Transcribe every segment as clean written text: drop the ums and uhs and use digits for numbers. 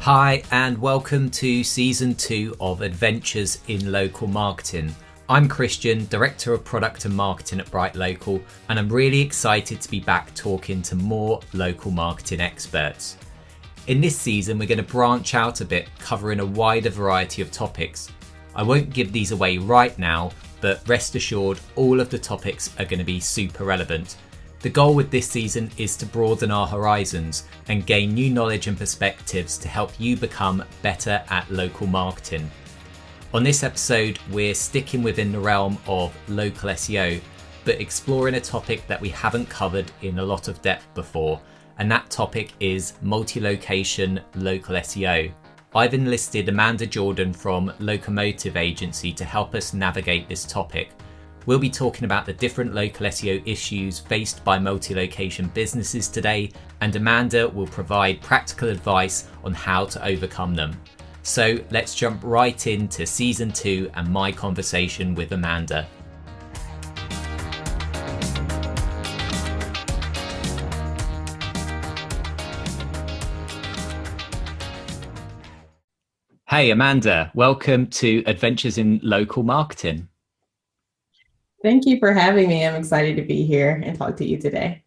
Hi, and welcome to Season 2 of Adventures in Local Marketing. I'm Christian, Director of Product and Marketing at BrightLocal, and I'm really excited to be back talking to more local marketing experts. In this season, we're going to branch out a bit, covering a wider variety of topics. I won't give these away right now, but rest assured, all of the topics are going to be super relevant. The goal with this season is to broaden our horizons and gain new knowledge and perspectives to help you become better at local marketing. On this episode, we're sticking within the realm of local SEO, but exploring a topic that we haven't covered in a lot of depth before, and that topic is multi-location local SEO. I've enlisted Amanda Jordan from Locomotive Agency to help us navigate this topic. We'll be talking about the different local SEO issues faced by multi-location businesses today, and Amanda will provide practical advice on how to overcome them. So let's jump right into Season 2 and my conversation with Amanda. Hey Amanda, welcome to Adventures in Local Marketing. Thank you for having me. I'm excited to be here and talk to you today.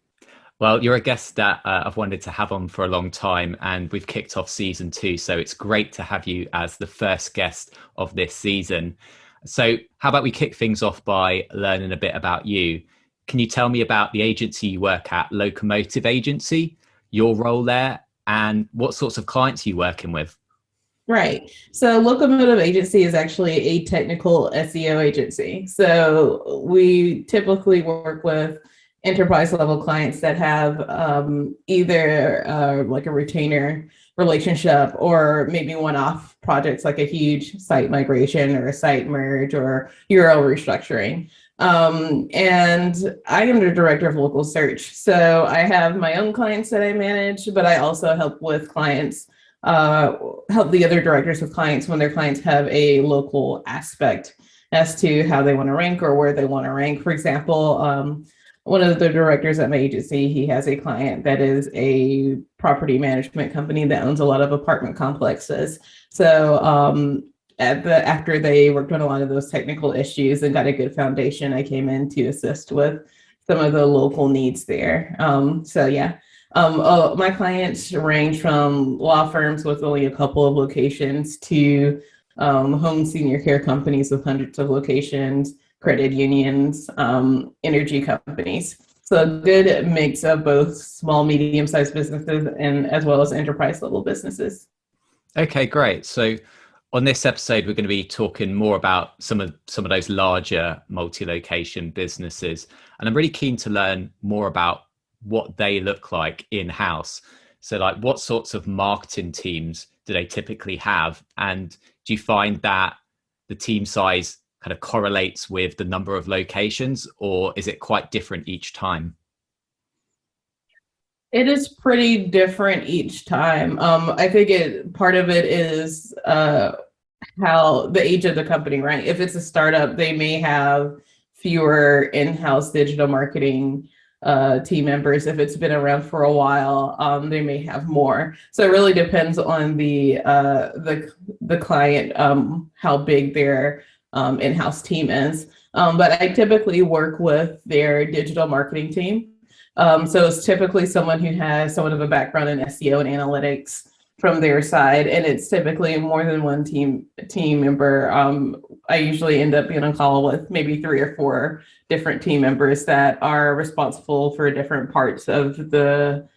Well, you're a guest that I've wanted to have on for a long time, and we've kicked off Season 2, so it's great to have you as the first guest of this season. So how about we kick things off by learning a bit about you? Can you tell me about the agency you work at, Locomotive Agency, your role there, and what sorts of clients are you working with? Right. So Locomotive Agency is actually a technical SEO agency. So we typically work with enterprise level clients that have either like a retainer relationship or maybe one-off projects like a huge site migration or a site merge or URL restructuring. And I am the director of local search. So I have my own clients that I manage, but I also help with clients help the other directors with clients when their clients have a local aspect as to how they want to rank or where they want to rank. For example, one of the directors at my agency, he has a client that is a property management company that owns a lot of apartment complexes. So after they worked on a lot of those technical issues and got a good foundation, I came in to assist with some of the local needs there. My clients range from law firms with only a couple of locations to home senior care companies with hundreds of locations, credit unions, energy companies. So a good mix of both small, medium-sized businesses and as well as enterprise level businesses. Okay, great. So on this episode, we're going to be talking more about some of those larger multi-location businesses, and I'm really keen to learn more about what they look like in-house. So like what sorts of marketing teams do they typically have? And do you find that the team size kind of correlates with the number of locations, or is it quite different each time? It is pretty different each time. I think part of it is how the age of the company, right? If it's a startup, they may have fewer in-house digital marketing team members. If it's been around for a while, they may have more. So it really depends on the client, how big their in-house team is. But I typically work with their digital marketing team. So it's typically someone who has somewhat of a background in SEO and analytics from their side, and it's typically more than one team member. I usually end up being on call with maybe 3 or 4 different team members that are responsible for different parts of the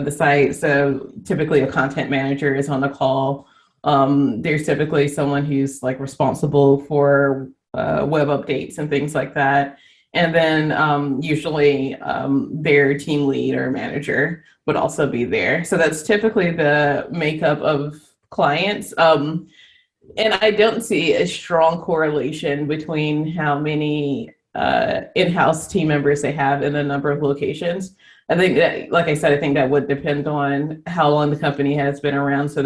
site. So typically a content manager is on the call. There's typically someone who's like responsible for web updates and things like that. And then usually their team lead or manager would also be there. So that's typically the makeup of clients. And I don't see a strong correlation between how many in-house team members they have in a number of locations. I think that, like I said, I think that would depend on how long the company has been around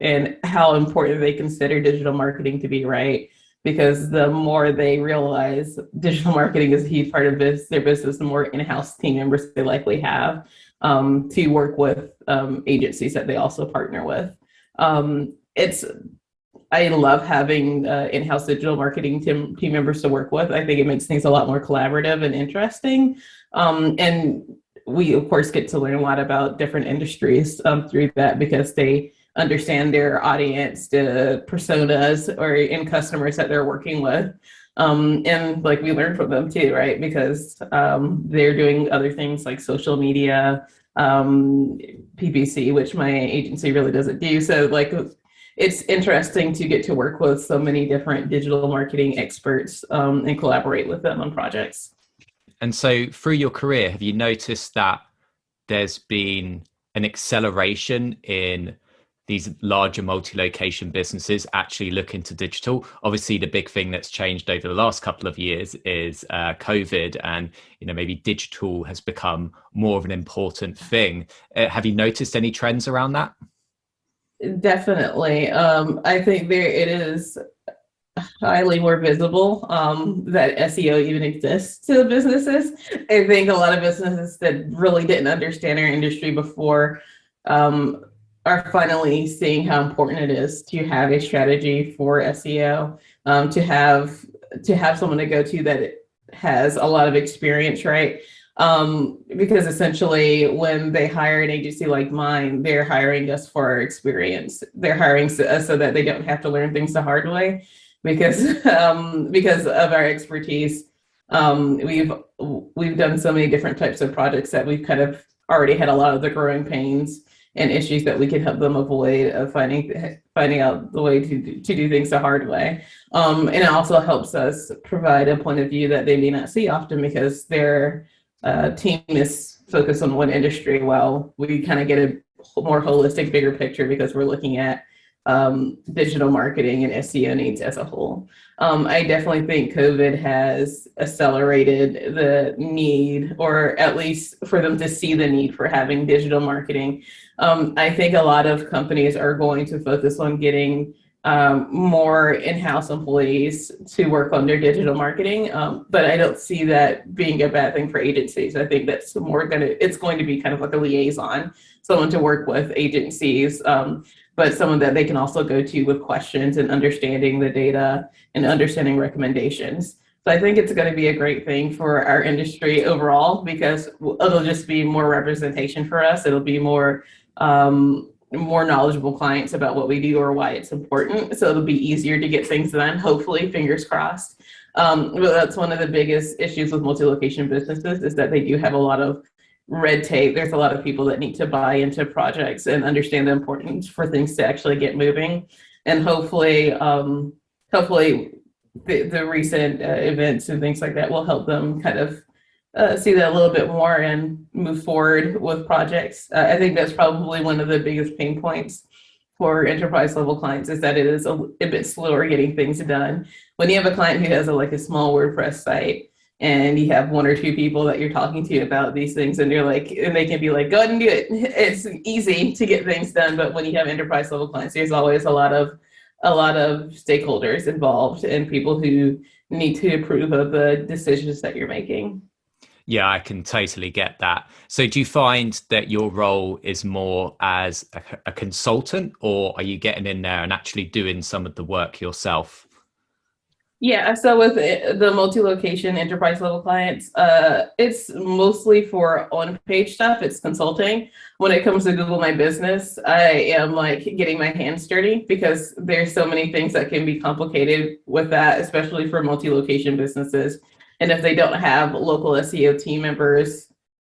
and how important they consider digital marketing to be, right? Because the more they realize digital marketing is a huge part of their business, the more in-house team members they likely have to work with agencies that they also partner with. It's I love having in-house digital marketing team members to work with. I think it makes things a lot more collaborative and interesting. And we, of course, get to learn a lot about different industries through that because they understand their audience, the personas or in customers that they're working with. And like we learn from them too, right? Because they're doing other things like social media, PPC, which my agency really doesn't do. So like it's interesting to get to work with so many different digital marketing experts and collaborate with them on projects. And so through your career, have you noticed that there's been an acceleration in these larger multi-location businesses actually looking to digital? Obviously, the big thing that's changed over the last couple of years is COVID, and maybe digital has become more of an important thing. Have you noticed any trends around that? Definitely. I think it is highly more visible that SEO even exists to businesses. I think a lot of businesses that really didn't understand our industry before are finally seeing how important it is to have a strategy for SEO, to have someone to go to that has a lot of experience, right? Because essentially when they hire an agency like mine, they're hiring us for our experience. They're hiring us so that they don't have to learn things the hard way because of our expertise. We've done so many different types of projects that we've kind of already had a lot of the growing pains and issues that we can help them avoid of finding out the way to do things the hard way. And it also helps us provide a point of view that they may not see often because their team is focused on one industry while we kind of get a more holistic, bigger picture because we're looking at digital marketing and SEO needs as a whole. I definitely think COVID has accelerated the need, or at least for them to see the need for having digital marketing. I think a lot of companies are going to focus on getting more in-house employees to work on their digital marketing, but I don't see that being a bad thing for agencies. I think that's it's going to be kind of like a liaison, someone to work with agencies, but someone that they can also go to with questions and understanding the data and understanding recommendations. So I think it's going to be a great thing for our industry overall because it'll just be more representation for us. It'll be more knowledgeable clients about what we do or why it's important. So it'll be easier to get things done, hopefully, fingers crossed. But that's one of the biggest issues with multi-location businesses is that they do have a lot of red tape. There's a lot of people that need to buy into projects and understand the importance for things to actually get moving. And hopefully the recent events and things like that will help them kind of see that a little bit more and move forward with projects. I think that's probably one of the biggest pain points for enterprise level clients is that it is a bit slower getting things done. When you have a client who has a small WordPress site and you have one or two people that you're talking to about these things and they can be like, go ahead and do it. It's easy to get things done. But when you have enterprise level clients, there's always a lot of stakeholders involved and people who need to approve of the decisions that you're making. Yeah, I can totally get that. So do you find that your role is more as a consultant, or are you getting in there and actually doing some of the work yourself? Yeah, so with the multi-location enterprise level clients, it's mostly for on-page stuff. It's consulting. When it comes to Google My Business, I am getting my hands dirty because there's so many things that can be complicated with that, especially for multi-location businesses. And if they don't have local SEO team members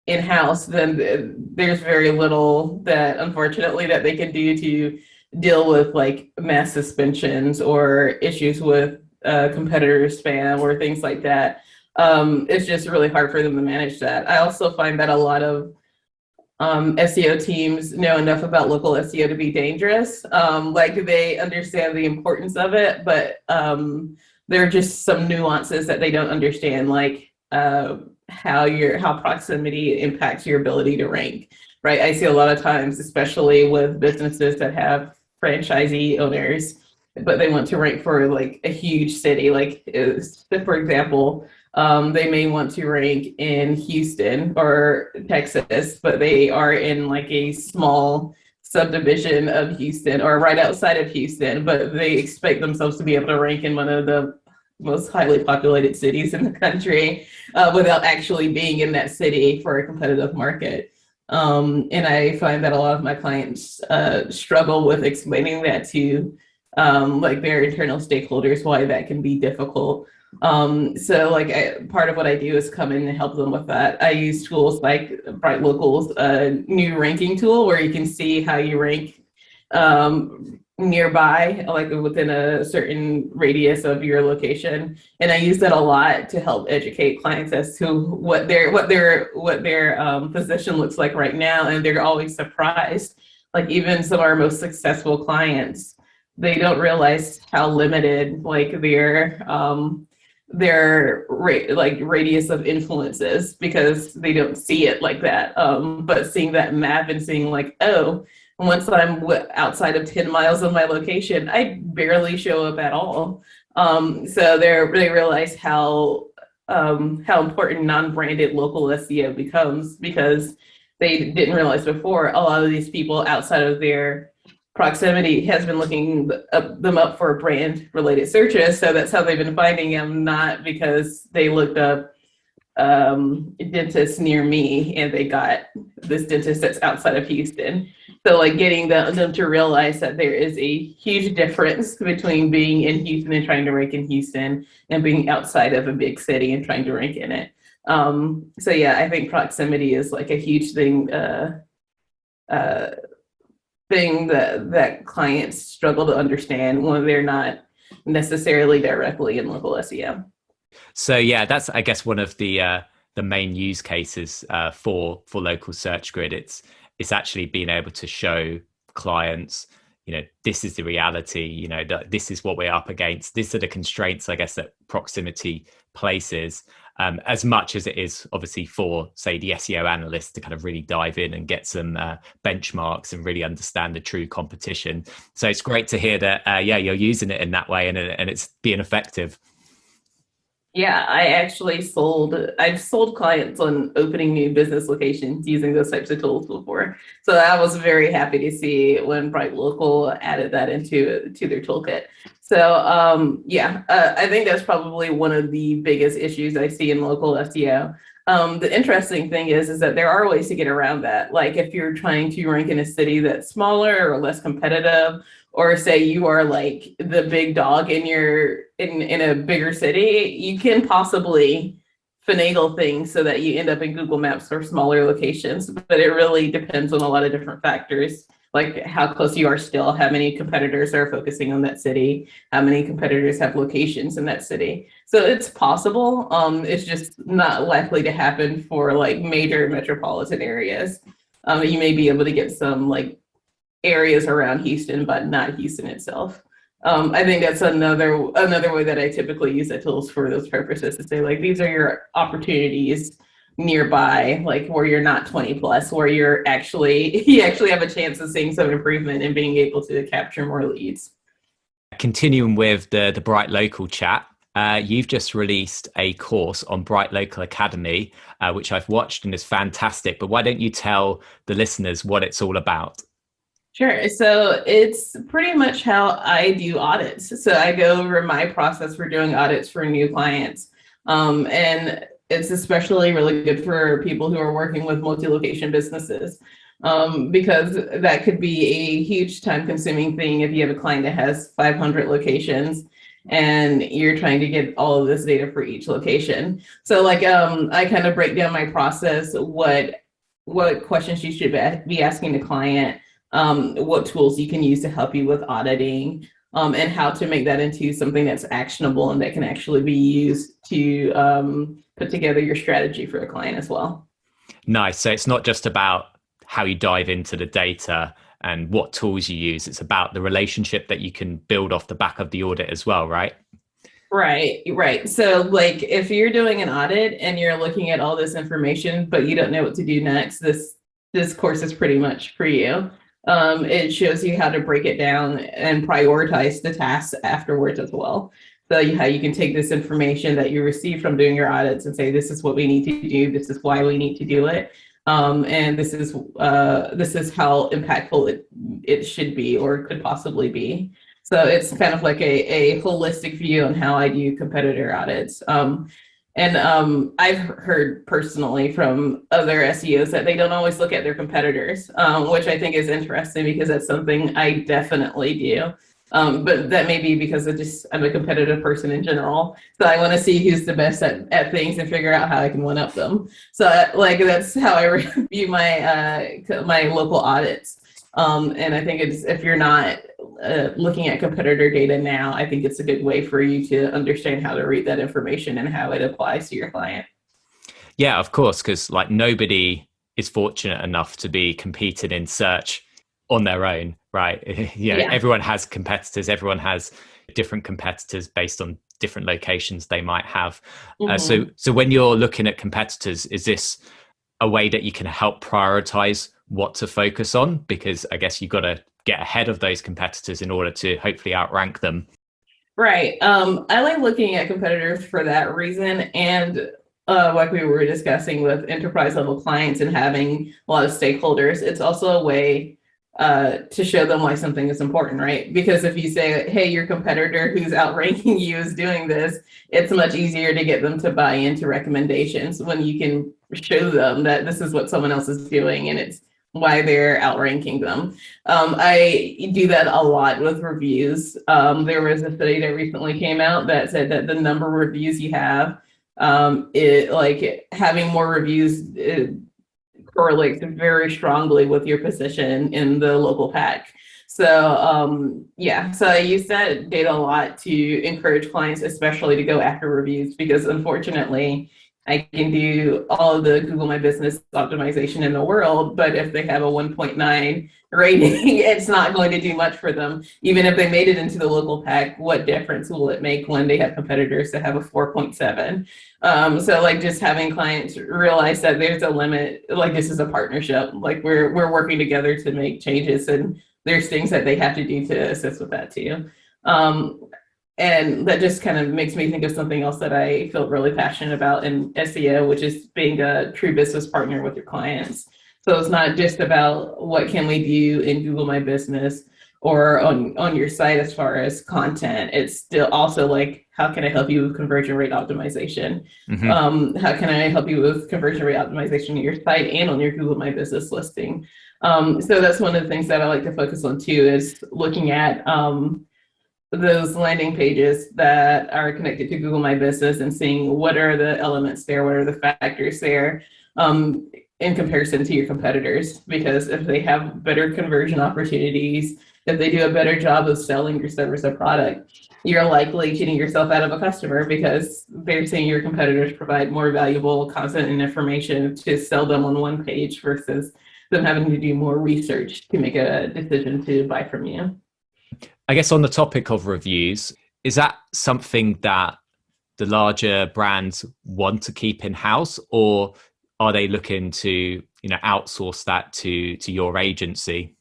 in-house, then there's very little that, unfortunately, that they can do to deal with mass suspensions or issues with competitor spam or things like that. It's just really hard for them to manage that. I also find that a lot of SEO teams know enough about local SEO to be dangerous. They understand the importance of it, but there are just some nuances that they don't understand, how proximity impacts your ability to rank, right? I see a lot of times, especially with businesses that have franchisee owners, but they want to rank for a huge city. For example, they may want to rank in Houston or Texas, but they are in a small subdivision of Houston or right outside of Houston, but they expect themselves to be able to rank in one of the most highly populated cities in the country without actually being in that city for a competitive market. And I find that a lot of my clients struggle with explaining that to like their internal stakeholders, why that can be difficult. So like part of what I do is come in and help them with that. I use tools like BrightLocal's new ranking tool where you can see how you rank nearby, like within a certain radius of your location. And I use that a lot to help educate clients as to what their position looks like right now. And they're always surprised. Like even some of our most successful clients, they don't realize how limited like their radius of influence is because they don't see it like that. But seeing that map and seeing like, oh, once I'm outside of 10 miles of my location, I barely show up at all. So they realize how important non-branded local SEO becomes because they didn't realize before a lot of these people outside of their proximity has been looking them up for brand related searches. So that's how they've been finding them, not because they looked up dentist near me and they got this dentist that's outside of Houston. So like getting them to realize that there is a huge difference between being in Houston and trying to rank in Houston and being outside of a big city and trying to rank in it. So yeah, I think proximity is like a huge thing that clients struggle to understand when they're not necessarily directly in local SEO. So yeah, that's I guess one of the main use cases for local search grid. It's actually being able to show clients, this is the reality, this is what we're up against. These are the constraints, I guess, that proximity places, as much as it is obviously for, say, the SEO analysts to kind of really dive in and get some benchmarks and really understand the true competition. So it's great to hear that, you're using it in that way and it's being effective. Yeah, I've sold clients on opening new business locations using those types of tools before. So I was very happy to see when BrightLocal added that to their toolkit. So I think that's probably one of the biggest issues I see in local SEO. The interesting thing is that there are ways to get around that. Like if you're trying to rank in a city that's smaller or less competitive, or say you are like the big dog in a bigger city, you can possibly finagle things so that you end up in Google Maps for smaller locations. But it really depends on a lot of different factors, like how close you are still, how many competitors are focusing on that city, how many competitors have locations in that city. So it's possible. It's just not likely to happen for like major metropolitan areas. You may be able to get some like areas around Houston, but not Houston itself. I think that's another way that I typically use the tools for those purposes to say like, these are your opportunities nearby, like where you're not 20 plus, where you actually have a chance of seeing some improvement and being able to capture more leads. Continuing with the BrightLocal chat, you've just released a course on BrightLocal Academy, which I've watched and is fantastic. But why don't you tell the listeners what it's all about? Sure. So it's pretty much how I do audits. So I go over my process for doing audits for new clients. And it's especially really good for people who are working with multi-location businesses, because that could be a huge time-consuming thing if you have a client that has 500 locations and you're trying to get all of this data for each location. So like I kind of break down my process, what questions you should be asking the client, what tools you can use to help you with auditing, and how to make that into something that's actionable and that can actually be used to put together your strategy for a client as well. Nice. So it's not just about how you dive into the data and what tools you use. It's about the relationship that you can build off the back of the audit as well, right? Right. So like if you're doing an audit and you're looking at all this information, but you don't know what to do next, this course is pretty much for you. It shows you how to break it down and prioritize the tasks afterwards as well. So how you can take this information that you receive from doing your audits and say, this is what we need to do. This is why we need to do it. And this is how impactful it should be or could possibly be. So it's kind of like a holistic view on how I do competitor audits. I've heard personally from other SEOs that they don't always look at their competitors, which I think is interesting because that's something I definitely do. But that may be because I'm a competitive person in general. So I want to see who's the best at things and figure out how I can one up them. So like that's how I review my local audits. And I think if you're not looking at competitor data now, I think it's a good way for you to understand how to read that information and how it applies to your client. Yeah, of course, because like nobody is fortunate enough to be competed in search on their own, right? Yeah. Everyone has competitors, everyone has different competitors based on different locations they might have. Mm-hmm. So when you're looking at competitors, is this a way that you can help prioritize what to focus on? Because I guess you've got to get ahead of those competitors in order to hopefully outrank them. Right. I like looking at competitors for that reason. And like we were discussing with enterprise level clients and having a lot of stakeholders, it's also a way to show them why something is important, right? Because if you say, hey, your competitor who's outranking you is doing this, it's much easier to get them to buy into recommendations when you can show them that this is what someone else is doing and it's why they're outranking them. I do that a lot with reviews. There was a study that recently came out that said that the number of reviews you have, having more reviews correlates very strongly with your position in the local pack. So so I use that data a lot to encourage clients, especially to go after reviews, because unfortunately, I can do all of the Google My Business optimization in the world, but if they have a 1.9 rating, it's not going to do much for them. Even if they made it into the local pack, what difference will it make when they have competitors that have a 4.7? So like just having clients realize that there's a limit, like this is a partnership, like we're working together to make changes, and there's things that they have to do to assist with that too. And that just kind of makes me think of something else that I feel really passionate about in SEO, which is being a true business partner with your clients. So it's not just about what can we do in Google My Business or on your site as far as content. It's still also like, how can I help you with conversion rate optimization? Mm-hmm. How can I help you with conversion rate optimization on your site and on your Google My Business listing? So that's one of the things that I like to focus on too, is looking at those landing pages that are connected to Google My Business and seeing what are the elements there, what are the factors there in comparison to your competitors. Because if they have better conversion opportunities, if they do a better job of selling your service or product, you're likely cheating yourself out of a customer because they're seeing your competitors provide more valuable content and information to sell them on one page versus them having to do more research to make a decision to buy from you. I guess on the topic of reviews, is that something that the larger brands want to keep in-house, or are they looking to, outsource that to your agency?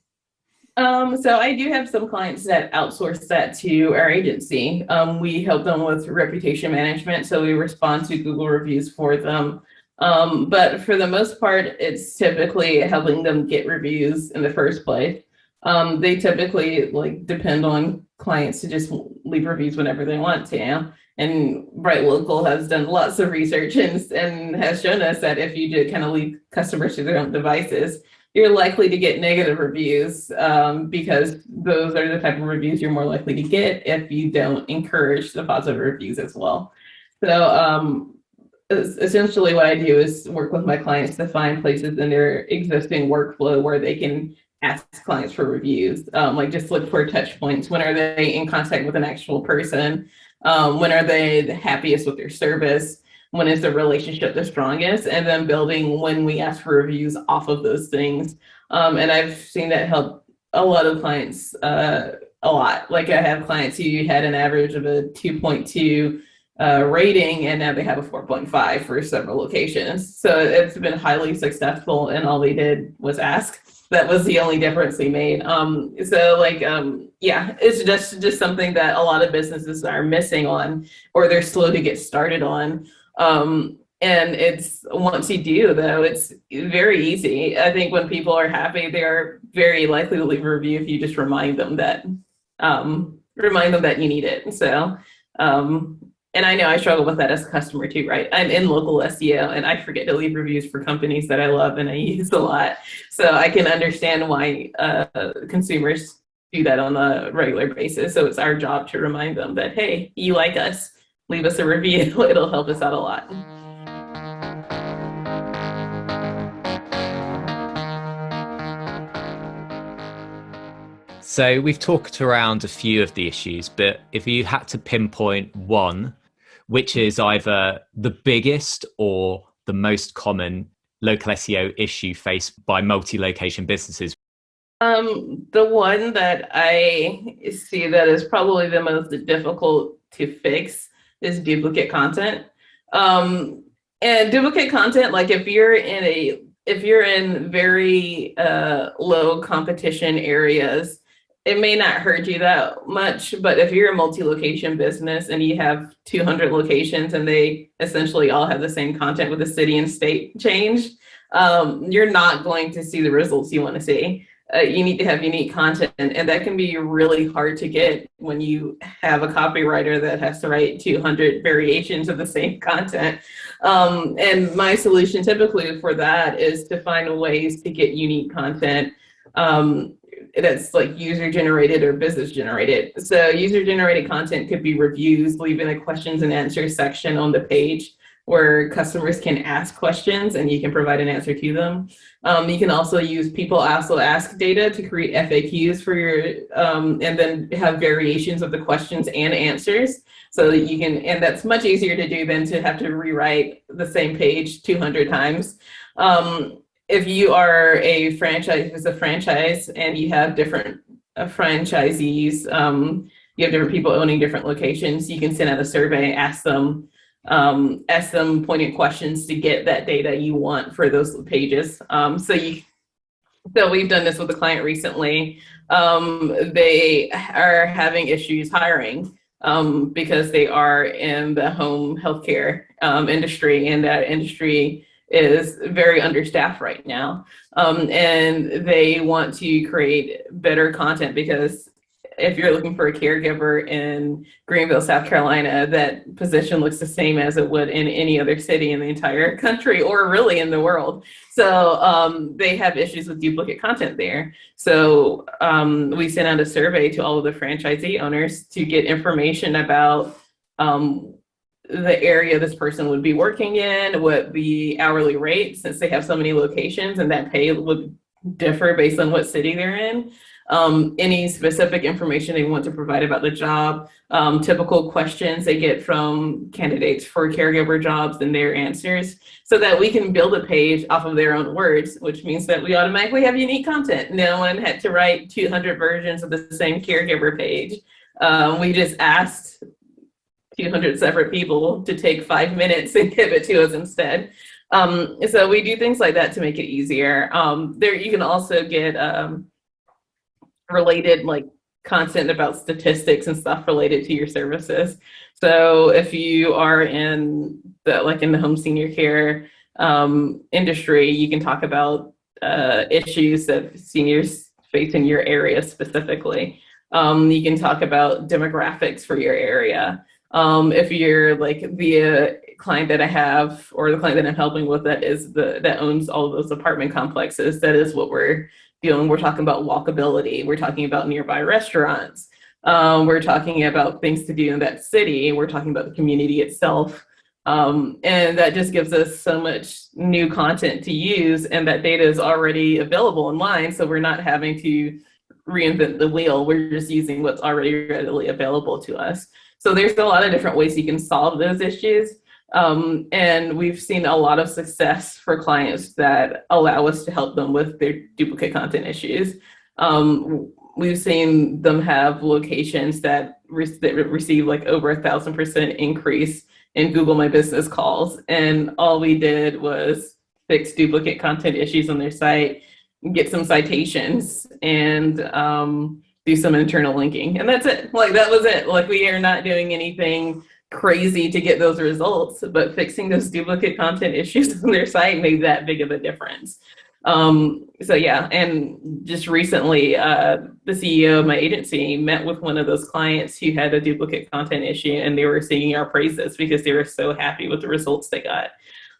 So I do have some clients that outsource that to our agency. We help them with reputation management, so we respond to Google reviews for them. But for the most part, it's typically helping them get reviews in the first place. They typically depend on clients to just leave reviews whenever they want to. And BrightLocal has done lots of research and has shown us that if you do kind of leave customers to their own devices, you're likely to get negative reviews because those are the type of reviews you're more likely to get if you don't encourage the positive reviews as well. So essentially what I do is work with my clients to find places in their existing workflow where they can ask clients for reviews, just look for touch points. When are they in contact with an actual person? When are they the happiest with their service? When is the relationship the strongest? And then building when we ask for reviews off of those things. And I've seen that help a lot of clients a lot. Like I have clients who had an average of a 2.2 rating, and now they have a 4.5 for several locations. So it's been highly successful, and all they did was ask. That was the only difference they made. It's just something that a lot of businesses are missing on, or they're slow to get started on. And it's, once you do though, it's very easy. I think when people are happy, they are very likely to leave a review if you just remind them that you need it. So, and I know I struggle with that as a customer too, right? I'm in local SEO and I forget to leave reviews for companies that I love and I use a lot. So I can understand why consumers do that on a regular basis. So it's our job to remind them that, hey, you like us, leave us a review. It'll help us out a lot. So we've talked around a few of the issues, but if you had to pinpoint one, which is either the biggest or the most common local SEO issue faced by multi-location businesses? The one that I see that is probably the most difficult to fix is duplicate content. And duplicate content, like if you're in very low competition areas, it may not hurt you that much, but if you're a multi-location business and you have 200 locations and they essentially all have the same content with the city and state change, you're not going to see the results you want to see. You need to have unique content, and that can be really hard to get when you have a copywriter that has to write 200 variations of the same content. And my solution typically for that is to find ways to get unique content that's like user generated or business generated. So user generated content could be reviews, leaving a questions and answers section on the page where customers can ask questions and you can provide an answer to them. You can also use people also ask data to create FAQs for your, and then have variations of the questions and answers so that you can, and that's much easier to do than to have to rewrite the same page 200 times. If you are a franchise and you have different franchisees, you have different people owning different locations, you can send out a survey, ask them pointed questions to get that data you want for those pages. So we've done this with a client recently. They are having issues hiring because they are in the home healthcare industry, and that industry is very understaffed right now. And they want to create better content because if you're looking for a caregiver in Greenville, South Carolina, that position looks the same as it would in any other city in the entire country or really in the world. So they have issues with duplicate content there. So we sent out a survey to all of the franchisee owners to get information about the area this person would be working in, what the hourly rate, since they have so many locations and that pay would differ based on what city they're in. Any specific information they want to provide about the job, typical questions they get from candidates for caregiver jobs and their answers, so that we can build a page off of their own words, which means that we automatically have unique content. No one had to write 200 versions of the same caregiver page. We just asked 200 separate people to take 5 minutes and give it to us instead. So we do things like that to make it easier. There, you can also get related like content about statistics and stuff related to your services. So if you are in the home senior care industry, you can talk about issues that seniors face in your area specifically. You can talk about demographics for your area. If you're like the client that I have, or the client that I'm helping with that owns all of those apartment complexes, that is what we're doing. We're talking about walkability. We're talking about nearby restaurants. We're talking about things to do in that city. We're talking about the community itself. And that just gives us so much new content to use, and that data is already available online. So we're not having to reinvent the wheel. We're just using what's already readily available to us. So there's a lot of different ways you can solve those issues. And we've seen a lot of success for clients that allow us to help them with their duplicate content issues. We've seen them have locations that receive like over 1,000% increase in Google My Business calls. And all we did was fix duplicate content issues on their site, get some citations, and do some internal linking. And that's it. Like, that was it. Like, we are not doing anything crazy to get those results, but fixing those duplicate content issues on their site made that big of a difference. So yeah, and just recently, the CEO of my agency met with one of those clients who had a duplicate content issue, and they were singing our praises because they were so happy with the results they got.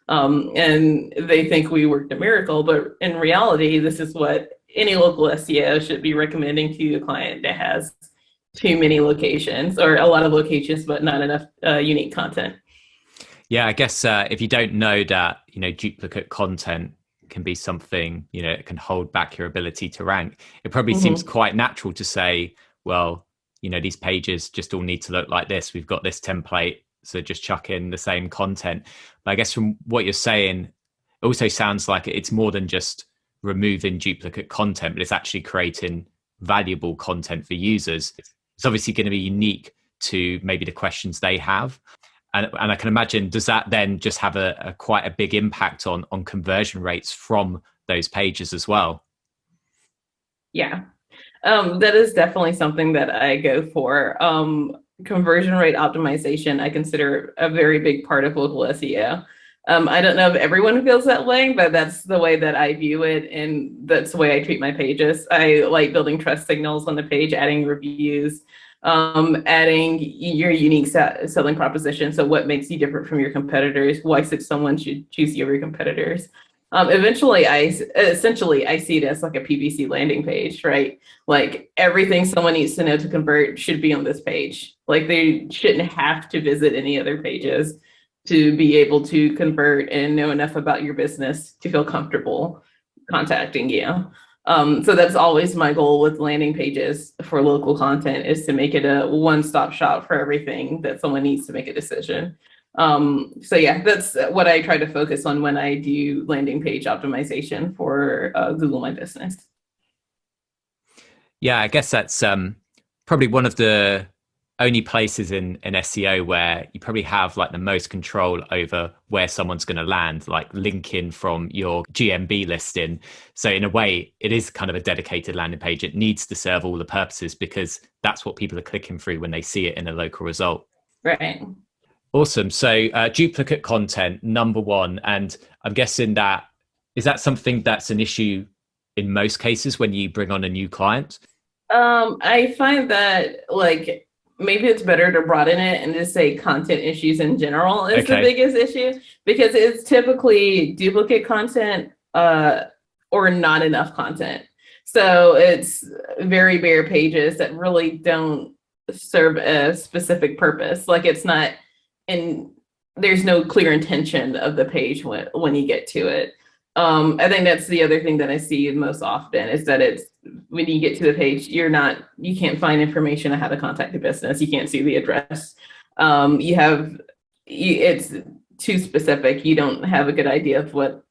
And they think we worked a miracle, but in reality, this is what any local SEO should be recommending to a client that has too many locations, or a lot of locations, but not enough unique content. Yeah, I guess if you don't know that, duplicate content can be something, it can hold back your ability to rank. It probably seems quite natural to say, well, these pages just all need to look like this. We've got this template, so just chuck in the same content. But I guess from what you're saying, it also sounds like it's more than just removing duplicate content, but it's actually creating valuable content for users. It's obviously going to be unique to maybe the questions they have. And I can imagine, does that then just have a quite a big impact on conversion rates from those pages as well? Yeah, that is definitely something that I go for. Conversion rate optimization, I consider a very big part of local SEO. I don't know if everyone feels that way, but that's the way that I view it. And that's the way I treat my pages. I like building trust signals on the page, adding reviews, adding your unique selling proposition. So what makes you different from your competitors? Why should someone choose you over your competitors? Essentially, I see it as like a PPC landing page, right? Like everything someone needs to know to convert should be on this page. Like they shouldn't have to visit any other pages to be able to convert and know enough about your business to feel comfortable contacting you. So that's always my goal with landing pages for local content, is to make it a one-stop shop for everything that someone needs to make a decision. So yeah, that's what I try to focus on when I do landing page optimization for Google My Business. Yeah, I guess that's probably one of the only places in SEO where you probably have like the most control over where someone's going to land, like linking from your GMB listing. So in a way, it is kind of a dedicated landing page. It needs to serve all the purposes because that's what people are clicking through when they see it in a local result. Right. Awesome. So duplicate content, number one. And I'm guessing that, is that something that's an issue in most cases when you bring on a new client? I find that like maybe it's better to broaden it and just say content issues in general is the biggest issue, because it's typically duplicate content or not enough content. So it's very bare pages that really don't serve a specific purpose. Like it's not, and there's no clear intention of the page when you get to it. I think that's the other thing that I see most often, is that it's when you get to the page, you can't find information on how to contact the business. You can't see the address. It's too specific. You don't have a good idea of what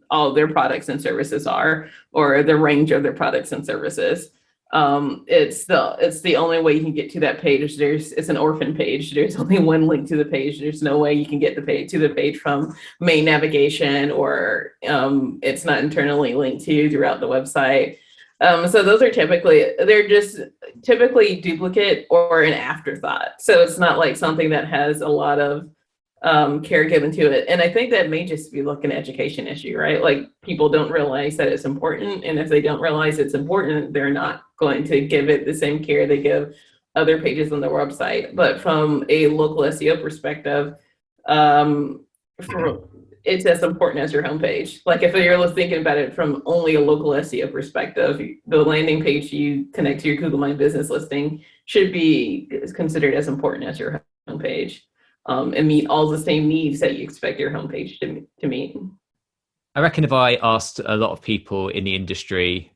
all their products and services are, or the range of their products and services. It's the only way you can get to that page. It's an orphan page. There's only one link to the page. There's no way you can get to the page from main navigation, or it's not internally linked to you throughout the website. So those are they're just typically duplicate or an afterthought. So it's not like something that has a lot of care given to it. And I think that may just be like an education issue, right? Like people don't realize that it's important. And if they don't realize it's important, they're not going to give it the same care they give other pages on their website. But from a local SEO perspective, it's as important as your homepage. Like if you're thinking about it from only a local SEO perspective, the landing page you connect to your Google My Business listing should be considered as important as your homepage, and meet all the same needs that you expect your homepage to meet. I reckon if I asked a lot of people in the industry,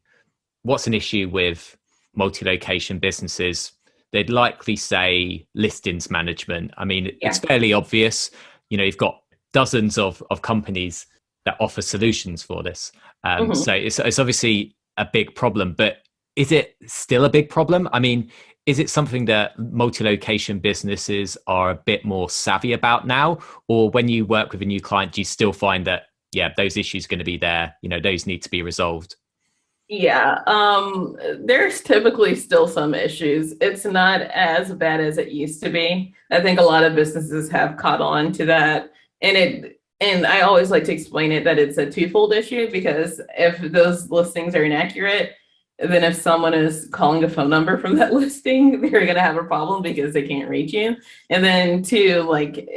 what's an issue with multi-location businesses, they'd likely say listings management. I mean, It's fairly obvious. You've got dozens of companies that offer solutions for this. So it's obviously a big problem, but is it still a big problem? I mean, is it something that multi-location businesses are a bit more savvy about now? Or when you work with a new client, do you still find that, those issues are going to be there, those need to be resolved? Yeah, there's typically still some issues. It's not as bad as it used to be. I think a lot of businesses have caught on to that. And I always like to explain it that it's a twofold issue, because if those listings are inaccurate, then if someone is calling a phone number from that listing, they're going to have a problem because they can't reach you. And then two, like,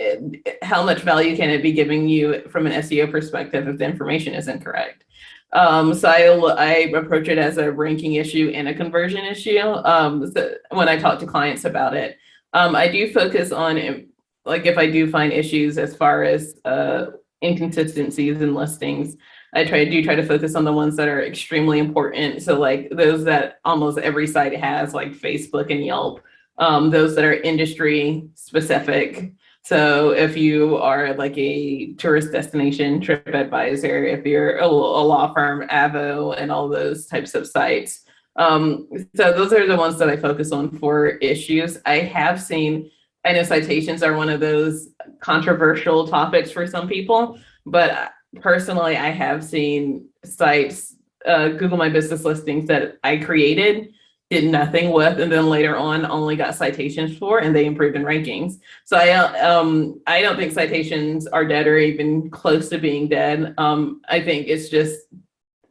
how much value can it be giving you from an SEO perspective if the information is incorrect? So I approach it as a ranking issue and a conversion issue. So when I talk to clients about it, I do focus on, like, if I do find issues as far as inconsistencies in listings, I try to focus on the ones that are extremely important. So like those that almost every site has, like Facebook and Yelp, those that are industry specific. So if you are like a tourist destination, TripAdvisor, if you're a law firm, Avo, and all those types of sites. So those are the ones that I focus on for issues. I know citations are one of those controversial topics for some people, but personally, I have seen sites, Google My Business listings that I created, did nothing with, and then later on only got citations for, and they improved in rankings. So I don't think citations are dead or even close to being dead. I think it's just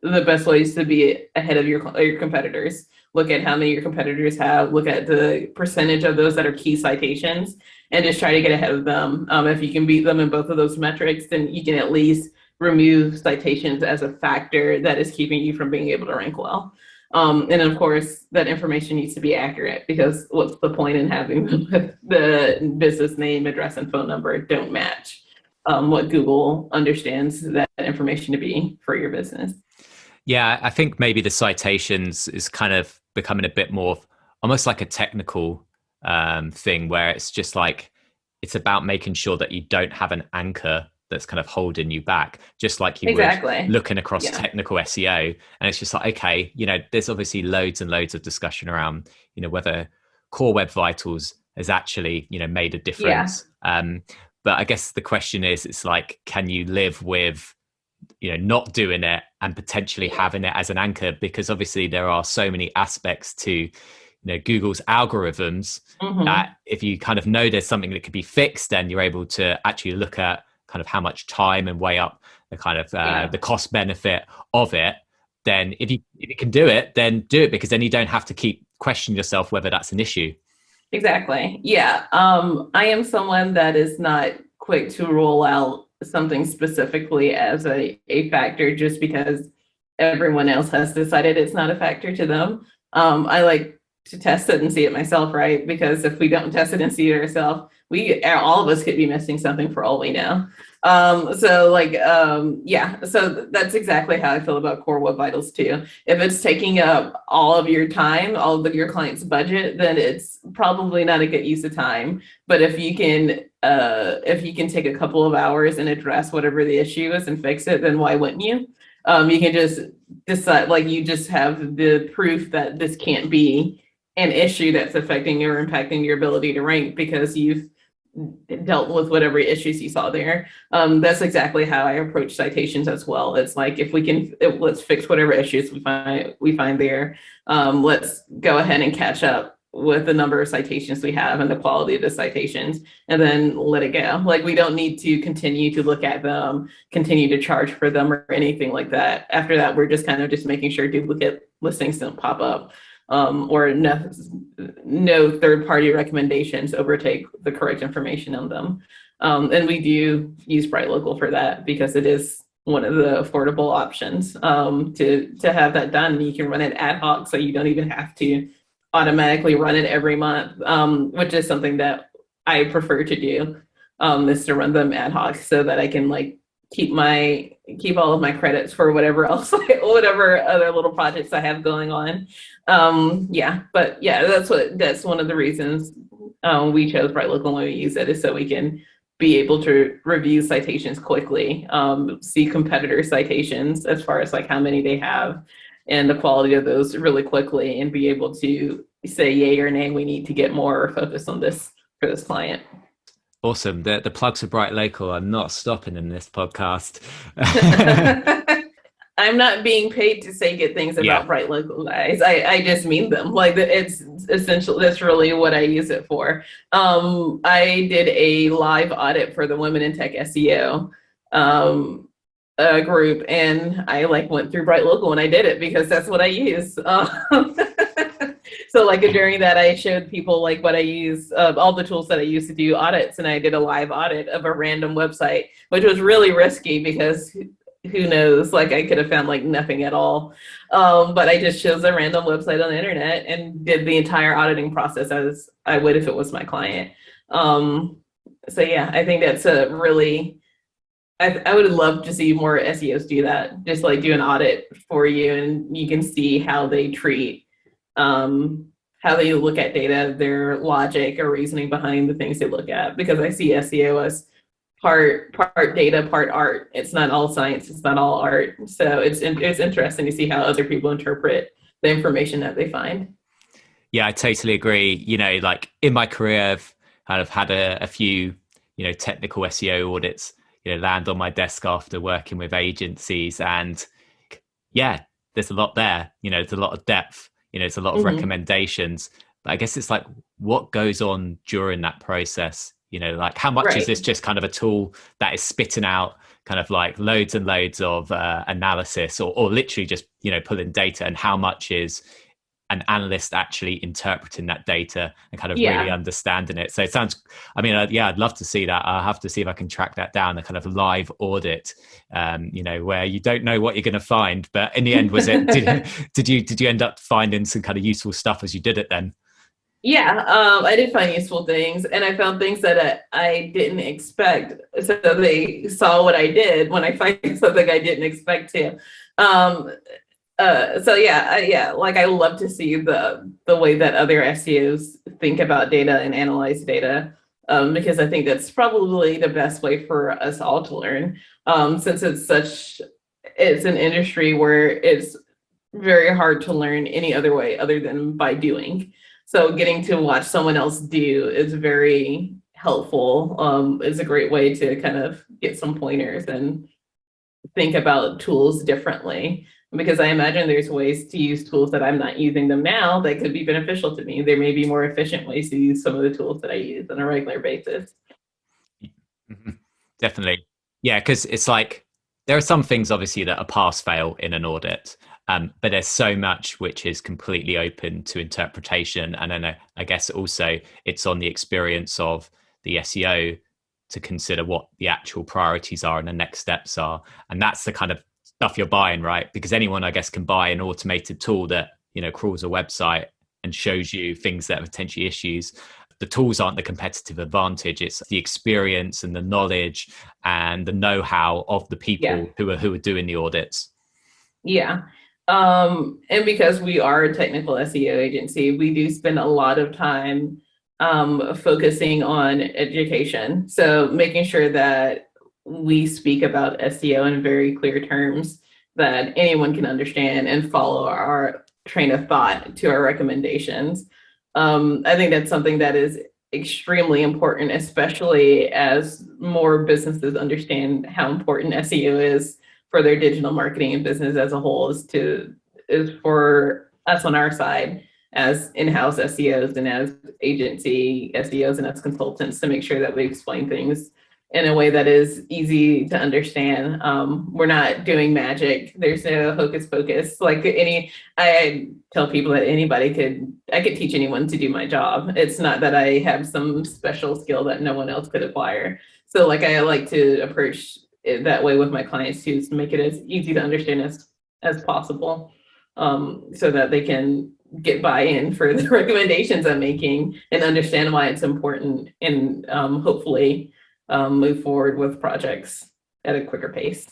the best way is to be ahead of your competitors. Look at how many your competitors have, look at the percentage of those that are key citations, and just try to get ahead of them. If you can beat them in both of those metrics, then you can at least remove citations as a factor that is keeping you from being able to rank well. And of course, that information needs to be accurate, because what's the point in having the business name, address, and phone number don't match what Google understands that information to be for your business. Yeah, I think maybe the citations is kind of becoming a bit more almost like a technical thing, where it's just like it's about making sure that you don't have an anchor that's kind of holding you back, just like you Exactly. would looking across Yeah. technical SEO. And it's just like, okay, there's obviously loads and loads of discussion around, whether Core Web Vitals has actually, made a Yeah. difference. But I guess the question is, it's like, can you live with not doing it and potentially having it as an anchor? Because obviously there are so many aspects to Google's algorithms Mm-hmm. that if you kind of know there's something that could be fixed, then you're able to actually look at kind of how much time and weigh up the kind of Yeah. the cost benefit of it. Then if you can do it, then do it, because then you don't have to keep questioning yourself whether that's an issue. Exactly. Yeah. I am someone that is not quick to rule out something specifically as a factor just because everyone else has decided it's not a factor to them. I like to test it and see it myself, right? Because if we don't test it and see it ourselves, all of us could be missing something for all we know. Yeah, so that's exactly how I feel about Core Web Vitals too. If it's taking up all of your time, all of your client's budget, then it's probably not a good use of time. But if you can take a couple of hours and address whatever the issue is and fix it, then why wouldn't you? You can just decide, like, you just have the proof that this can't be an issue that's affecting or impacting your ability to rank because you've dealt with whatever issues you saw there. That's exactly how I approach citations as well. It's like, if we can, let's fix whatever issues we find there. Let's go ahead and catch up with the number of citations we have and the quality of the citations, and then let it go. Like, we don't need to continue to look at them, continue to charge for them, or anything like that. After that, we're just kind of just making sure duplicate listings don't pop up, or no third-party recommendations overtake the correct information on them. And we do use BrightLocal for that, because it is one of the affordable options to have that done. You can run it ad hoc, so you don't even have to automatically run it every month, which is something that I prefer to do, is to run them ad hoc so that I can, like, keep all of my credits for whatever else, whatever other little projects I have going on. Yeah, but yeah, that's one of the reasons we chose BrightLocal when we use it, is so we can be able to review citations quickly, see competitor citations as far as like how many they have and the quality of those really quickly, and be able to say yay or nay, we need to get more focus on this for this client. Awesome. The plugs for BrightLocal are not stopping in this podcast. I'm not being paid to say good things Yeah. about BrightLocal, guys. I just mean them. Like it's essential. That's really what I use it for. I did a live audit for the Women in Tech SEO group, and I like went through BrightLocal and I did it because that's what I use. So like during that, I showed people like what I use, all the tools that I use to do audits, and I did a live audit of a random website, which was really risky because who knows, like I could have found like nothing at all. But I just chose a random website on the internet and did the entire auditing process as I would if it was my client. So yeah, I think that's a really, I would love to see more SEOs do that, just like do an audit for you and you can see how they treat, how they look at data, their logic or reasoning behind the things they look at. Because I see SEO as part data, part art. It's not all science, it's not all art. So it's interesting to see how other people interpret the information that they find. Yeah, I totally agree. Like in my career, I've kind of had a few, technical SEO audits, land on my desk after working with agencies. And yeah, there's a lot there, there's a lot of depth, there's a lot of recommendations. But I guess it's like what goes on during that process, like how much is this just kind of a tool that is spitting out kind of like loads and loads of analysis or literally just, pulling data, and how much is an analyst actually interpreting that data and kind of really understanding it. So it sounds, I mean, yeah, I'd love to see that. I'll have to see if I can track that down, a kind of live audit, where you don't know what you're going to find. But in the end, was it, did you end up finding some kind of useful stuff as you did it then? Yeah, I did find useful things, and I found things that I didn't expect. So they saw what I did when I find something I didn't expect to. So yeah, like I love to see the way that other SEOs think about data and analyze data, because I think that's probably the best way for us all to learn. Since it's an industry where it's very hard to learn any other way other than by doing. So getting to watch someone else do is very helpful. It's a great way to kind of get some pointers and think about tools differently, because I imagine there's ways to use tools that I'm not using them now that could be beneficial to me. There may be more efficient ways to use some of the tools that I use on a regular basis. Definitely. Yeah, because it's like there are some things obviously that are pass fail in an audit, but there's so much which is completely open to interpretation. And then I guess also it's on the experience of the SEO to consider what the actual priorities are and the next steps are. And that's the kind of stuff you're buying, right? Because anyone, I guess, can buy an automated tool that, crawls a website and shows you things that are potentially issues. The tools aren't the competitive advantage. It's the experience and the knowledge and the know-how of the people who are doing the audits. Yeah. And because we are a technical SEO agency, we do spend a lot of time focusing on education. So making sure that we speak about SEO in very clear terms that anyone can understand and follow our train of thought to our recommendations. I think that's something that is extremely important, especially as more businesses understand how important SEO is for their digital marketing and business as a whole, is for us on our side as in-house SEOs and as agency SEOs and as consultants to make sure that we explain things in a way that is easy to understand. We're not doing magic. There's no hocus pocus. I tell people that I could teach anyone to do my job. It's not that I have some special skill that no one else could acquire. So I like to approach it that way with my clients too, is to make it as easy to understand as possible, so that they can get buy-in for the recommendations I'm making and understand why it's important, and hopefully move forward with projects at a quicker pace.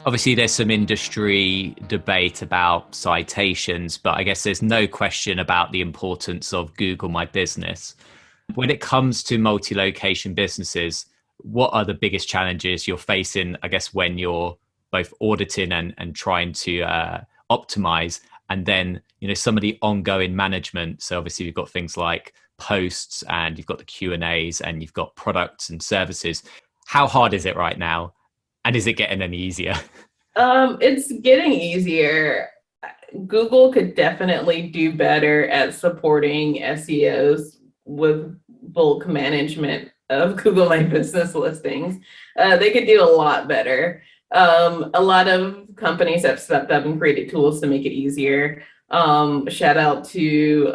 Obviously, there's some industry debate about citations, but I guess there's no question about the importance of Google My Business. When it comes to multi-location businesses, what are the biggest challenges you're facing, I guess, when you're both auditing and trying to optimize, and then some of the ongoing management? So obviously we've got things like posts and you've got the Q&As and you've got products and services. How hard is it right now? And is it getting any easier? It's getting easier. Google could definitely do better at supporting SEOs with bulk management of Google My Business listings. They could do a lot better. A lot of companies have stepped up and created tools to make it easier. Shout out to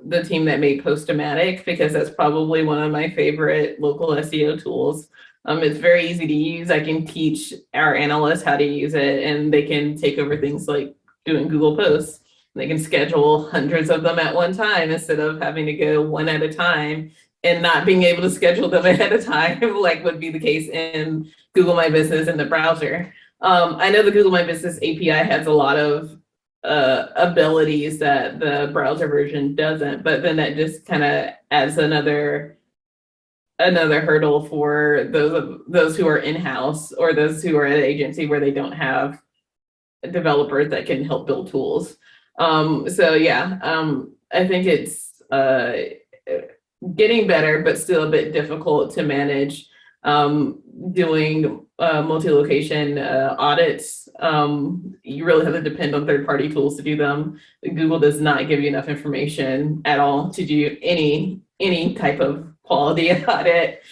the team that made Postomatic, because that's probably one of my favorite local SEO tools. It's very easy to use. I can teach our analysts how to use it, and they can take over things like doing Google posts. They can schedule hundreds of them at one time instead of having to go one at a time and not being able to schedule them ahead of time, like would be the case in Google My Business in the browser. I know the Google My Business API has a lot of abilities that the browser version doesn't, but then that just kind of adds another hurdle for those who are in-house or those who are at an agency where they don't have developers that can help build tools. I think it's getting better, but still a bit difficult to manage. Doing multi-location audits, you really have to depend on third-party tools to do them. Google does not give you enough information at all to do any type of quality audit.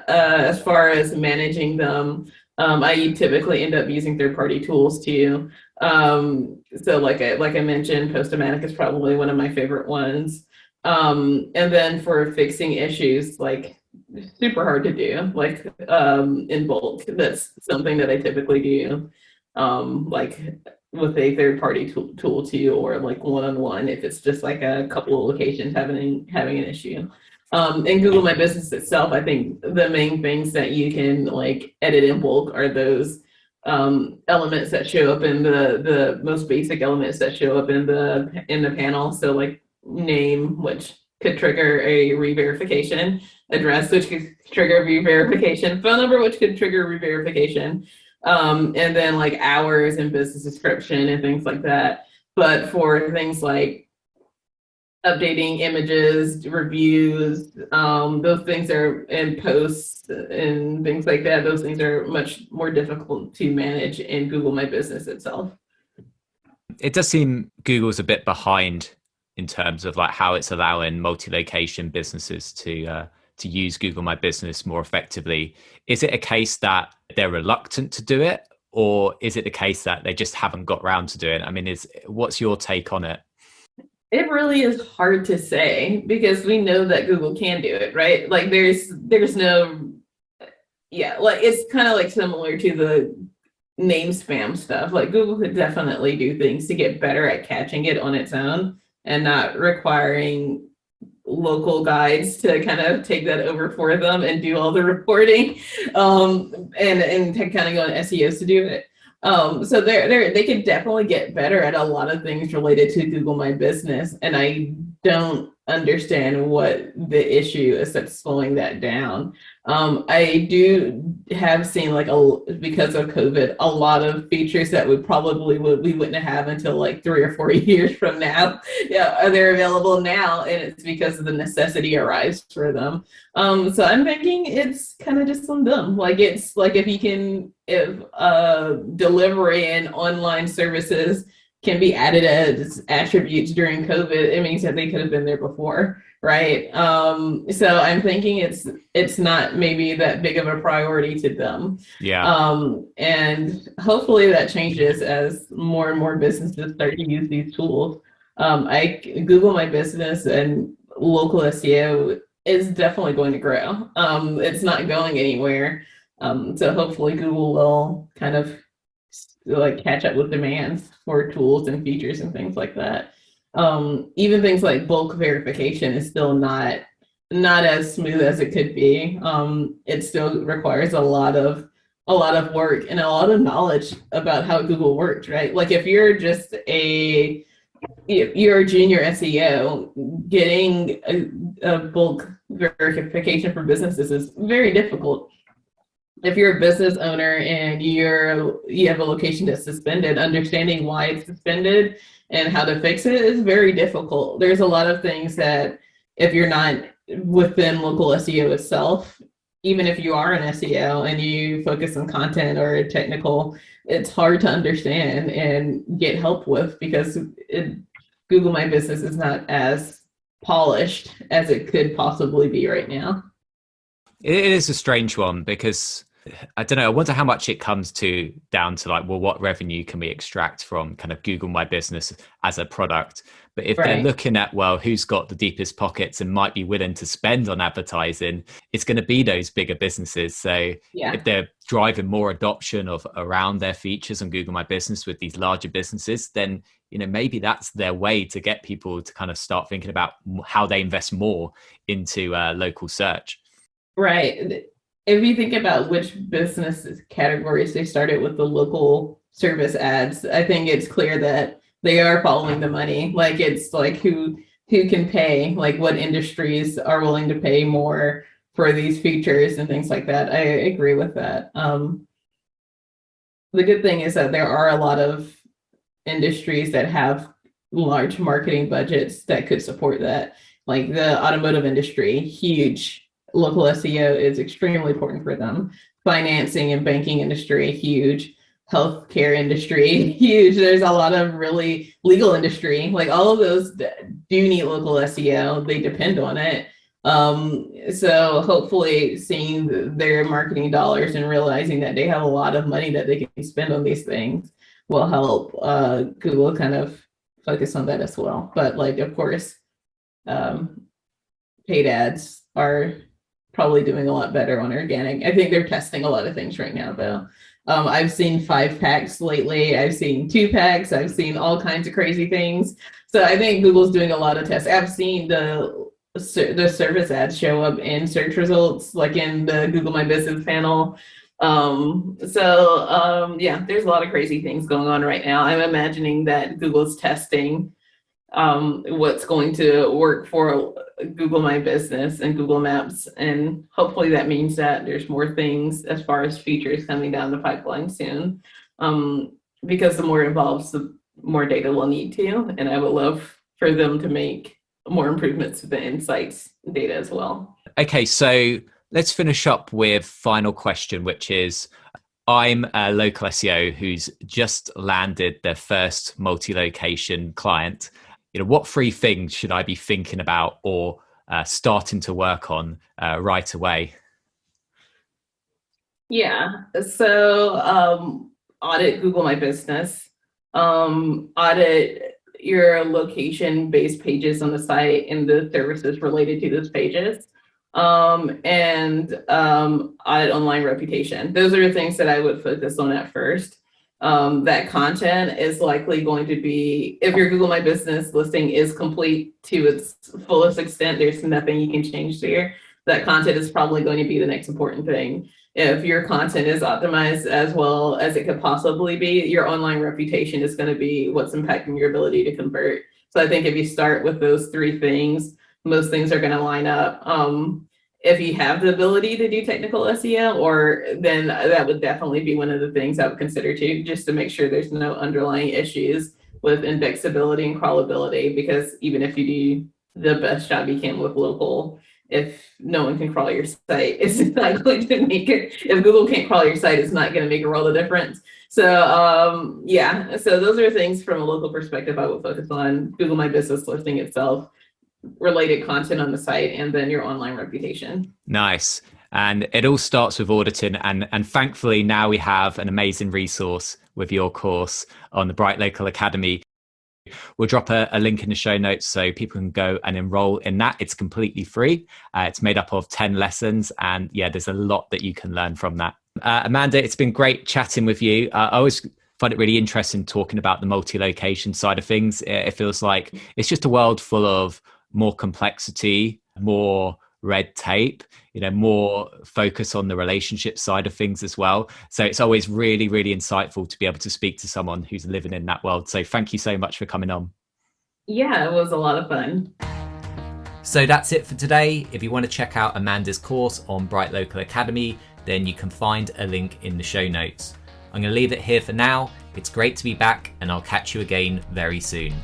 As far as managing them, I typically end up using third-party tools too. So like I mentioned, Postomatic is probably one of my favorite ones. And then for fixing issues, like super hard to do, like in bulk, that's something that I typically do, like with a third-party tool too, or like one-on-one if it's just like a couple of locations having an issue. In Google My Business itself, I think the main things that you can like edit in bulk are those elements that show up in the most basic elements that show up in the panel. So like name, which could trigger a re-verification, address, which could trigger re-verification, phone number, which could trigger re-verification, and then like hours and business description and things like that. But for things like updating images, reviews, those things are in posts and things like that. Those things are much more difficult to manage in Google My Business itself. It does seem Google's a bit behind in terms of like how it's allowing multi-location businesses to use Google My Business more effectively. Is it a case that they're reluctant to do it, or is it the case that they just haven't got around to doing it? I mean, what's your take on it? It really is hard to say, because we know that Google can do it, right? Like there's no, like it's kind of like similar to the name spam stuff. Like Google could definitely do things to get better at catching it on its own and not requiring local guides to kind of take that over for them and do all the reporting, and to kind of go on SEOs to do it. So they could definitely get better at a lot of things related to Google My Business, and I don't understand what the issue is that's slowing that down. I do have seen because of COVID, a lot of features that we wouldn't have until like 3 or 4 years from now. Yeah, they're available now, and it's because of the necessity arise for them. So I'm thinking it's kind of just on them. Like it's like if delivery and online services can be added as attributes during COVID, it means that they could have been there before, right? So I'm thinking it's not maybe that big of a priority to them. Yeah. And hopefully that changes as more and more businesses start to use these tools. Google My Business and local SEO is definitely going to grow. It's not going anywhere. So hopefully Google will kind of like catch up with demands for tools and features and things like that. Even things like bulk verification is still not as smooth as it could be. It still requires a lot of work and a lot of knowledge about how Google works, right? Like if you're a junior SEO, getting a bulk verification for businesses is very difficult. if you're a business owner and you have a location that's suspended, understanding why it's suspended and how to fix it is very difficult. There's a lot of things that if you're not within local SEO itself, even if you are an SEO and you focus on content or technical, it's hard to understand and get help with because Google My Business is not as polished as it could possibly be right now. It is a strange one because I don't know. I wonder how much it comes to down to like, well, what revenue can we extract from kind of Google My Business as a product? But if they're Right. looking at, well, who's got the deepest pockets and might be willing to spend on advertising, it's going to be those bigger businesses. So Yeah. if they're driving more adoption of around their features on Google My Business with these larger businesses, then maybe that's their way to get people to kind of start thinking about how they invest more into local search. Right. If you think about which business categories they started with the local service ads, I think it's clear that they are following the money. Like it's like who can pay, like what industries are willing to pay more for these features and things like that. I agree with that. The good thing is that there are a lot of industries that have large marketing budgets that could support that. Like the automotive industry, huge. Local SEO is extremely important for them. Financing and banking industry, huge. Healthcare industry, huge. There's a lot of really legal industry, like all of those do need local SEO. They depend on it. So hopefully seeing their marketing dollars and realizing that they have a lot of money that they can spend on these things will help Google kind of focus on that as well. But like, of course, paid ads are probably doing a lot better on organic. I think they're testing a lot of things right now, though. I've seen 5 packs lately. I've seen 2 packs. I've seen all kinds of crazy things. So I think Google's doing a lot of tests. I've seen the service ads show up in search results, like in the Google My Business panel. Yeah, there's a lot of crazy things going on right now. I'm imagining that Google's testing what's going to work for Google My Business and Google Maps. And hopefully that means that there's more things as far as features coming down the pipeline soon. Because the more it evolves, the more data we'll need to. And I would love for them to make more improvements to the insights data as well. Okay, so let's finish up with final question, which is, I'm a local SEO who's just landed their first multi-location client. What 3 things should I be thinking about or starting to work on right away? Yeah. So audit Google My Business. Audit your location-based pages on the site and the services related to those pages. And audit online reputation. Those are the things that I would focus on at first. That content is likely going to be, if your Google My Business listing is complete to its fullest extent, there's nothing you can change there. That content is probably going to be the next important thing. If your content is optimized as well as it could possibly be, your online reputation is going to be what's impacting your ability to convert. So I think if you start with those 3 things, most things are going to line up. If you have the ability to do technical SEO, or then that would definitely be one of the things I would consider too, just to make sure there's no underlying issues with indexability and crawlability, because even if you do the best job you can with local, if no one can crawl your site, it's not going to make it. If Google can't crawl your site, it's not going to make a world of difference. So yeah, so those are things from a local perspective I would focus on: Google My Business listing itself, related content on the site, and then your online reputation. Nice. And it all starts with auditing. And thankfully, now we have an amazing resource with your course on the BrightLocal Academy. We'll drop a link in the show notes so people can go and enroll in that. It's completely free. It's made up of 10 lessons. And yeah, there's a lot that you can learn from that. Amanda, it's been great chatting with you. I always find it really interesting talking about the multi-location side of things. It feels like it's just a world full of more complexity, more red tape, more focus on the relationship side of things as well. So it's always really, really insightful to be able to speak to someone who's living in that world. So thank you so much for coming on. Yeah, it was a lot of fun. So that's it for today. If you want to check out Amanda's course on BrightLocal Academy, then you can find a link in the show notes. I'm going to leave it here for now. It's great to be back, and I'll catch you again very soon.